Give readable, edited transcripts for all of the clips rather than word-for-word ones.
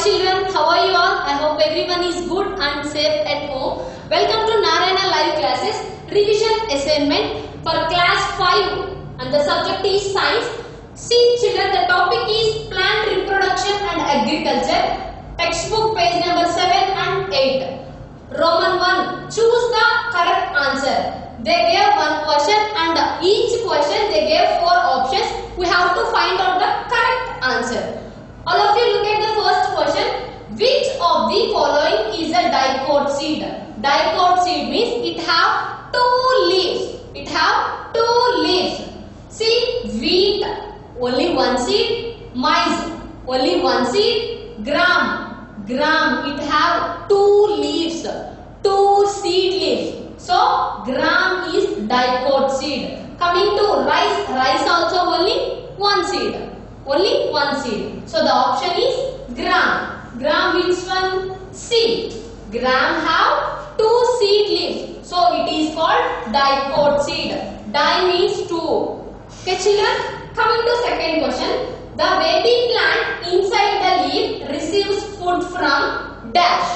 children, how are you all? I hope everyone is good and safe at home. Welcome to Narayana live classes revision assignment for class 5 and the subject is science. See children, the topic is plant reproduction and agriculture. Textbook page number 7 and 8. Roman 1. Choose the correct answer. They gave one question and each question they gave 4 options. We have to find out the correct answer. All of you look at the first question. Which of the following is a dicot seed? Dicot seed means it have 2 leaves. It have 2 leaves. See, wheat, only 1 seed. Maize, only 1 seed. Gram, it have 2 leaves. 2 seed leaves. So, gram is dicot seed. Coming to rice, rice also only 1 seed. Only 1 seed. So the option is gram. Gram which one? Seed. Gram have 2 seed leaves. So it is called dicot seed. Di means 2. Okay children, coming to second question. The baby plant inside the leaf receives food from dash.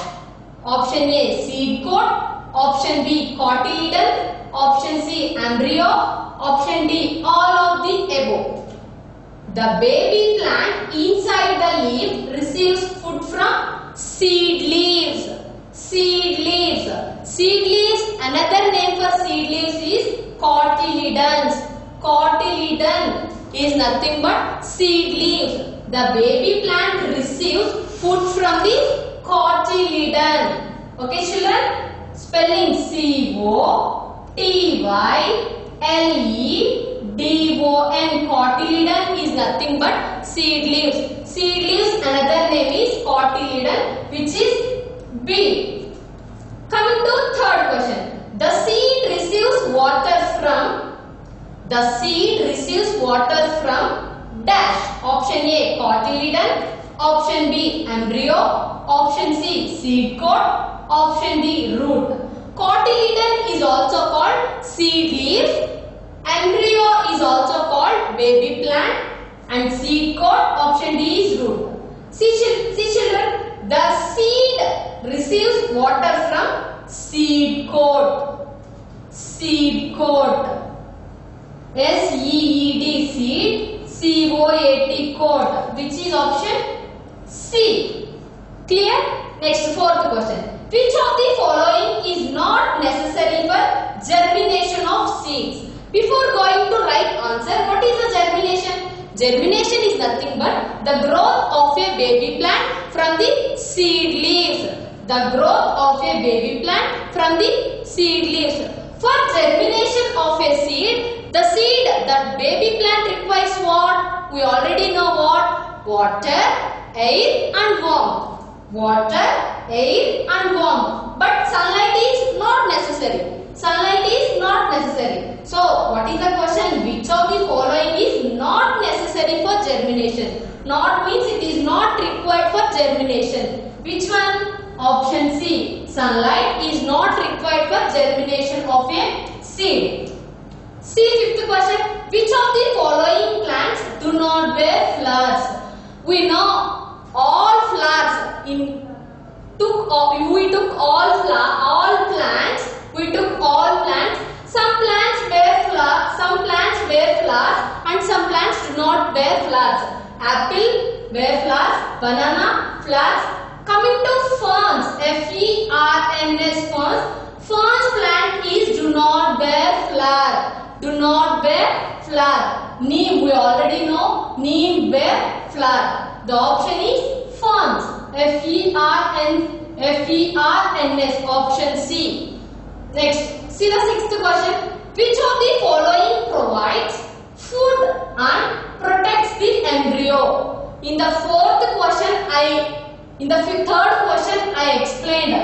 Option A seed coat. Option B cotyledon. Option C embryo. Option D all of the above. The baby plant inside the leaf receives food from seed leaves. Seed leaves. Seed leaves, another name for seed leaves is cotyledons. Cotyledon is nothing but seed leaves. The baby plant receives food from the cotyledon. Okay children? Spelling C-O-T-Y-L-E-D-O-N. Cotyledon is nothing but seed leaves. Seed leaves, another name is cotyledon, which is B. Coming to third question. The seed receives water from dash. Option A cotyledon. Option B embryo. Option C seed coat. Option D root. Cotyledon is also called seed leaves. Embryo is also called baby plant. And seed coat, option D is root. See children, the seed receives water from seed coat. Seed coat. S-E-E-D seed. C-O-A-T coat. Which is option C. Clear? Next fourth question. Which of the following is not necessary for germination of seeds? Before going to right answer, what is the germination? Germination is nothing but the growth of a baby plant from the seed leaves. The growth of a baby plant from the seed leaves. For germination of a seed, the baby plant requires what? We already know what? Water, air and warmth. Water, air and warmth. But sunlight is not necessary. Sunlight is not necessary. So, what is the question? Which of the following is not necessary for germination? Not means it is not required for germination. Which one? Option C. Sunlight is not required for germination of a seed. See fifth question. Which of the following plants do not bear flowers? We know all flowers we took all plants. Some plants bear flowers and some plants do not bear flowers. Apple bear flowers, banana flowers. Coming to ferns, F-E-R-N-S ferns. Ferns plant is do not bear flower. Do not bear flower. Neem, we already know neem bear flower. The option is ferns. F-E-R-N-S. Option C. Next, see the sixth question. Which of the following provides food and protects the embryo? In the third question, I explained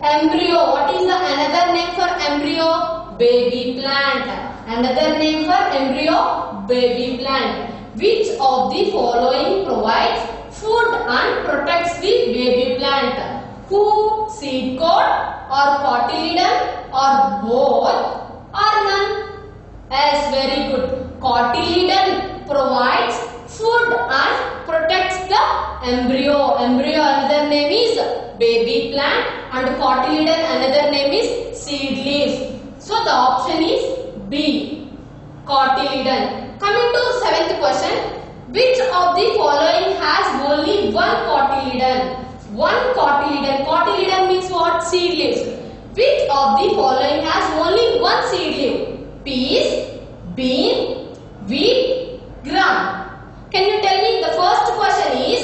embryo. What is the another name for embryo? Baby plant. Another name for embryo, baby plant. Which of the following provides food and protects the baby plant? Who? Seed coat or cotyledon or both or none? Yes, very good. Cotyledon provides food and protects the embryo. Embryo, another name is baby plant and cotyledon another name is seed leaves. So the option is B, cotyledon. Coming to 7th question. Which of the following has only one cotyledon? One cotyledon. Cotyledon means what? Seed leaves. Which of the following has only one seed leaf? Peas, bean, wheat, gram. Can you tell me? The first question is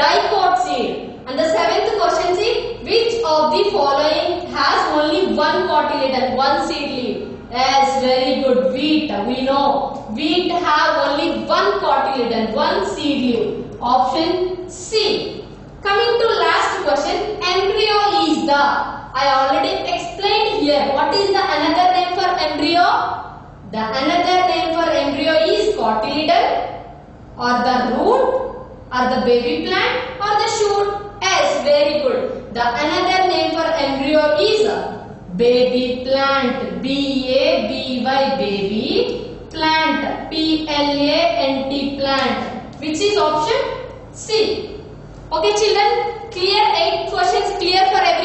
dicot seed. And the 7th question is which of the following has only one cotyledon, one seed leaf? Yes, very good. Wheat. We know wheat have only one cotyledon, one seed leaf. Option C. Coming to last question, embryo is the. I already explained here. What is the another name for embryo? The another name for embryo is cotyledon, or the root, or the baby plant, or the shoot. Yes, very good. The another name for embryo is baby plant. B-A-B-Y, baby plant. P-L-A-N-T, plant. Which is option C. Okay children, clear? 8 questions clear for everyone.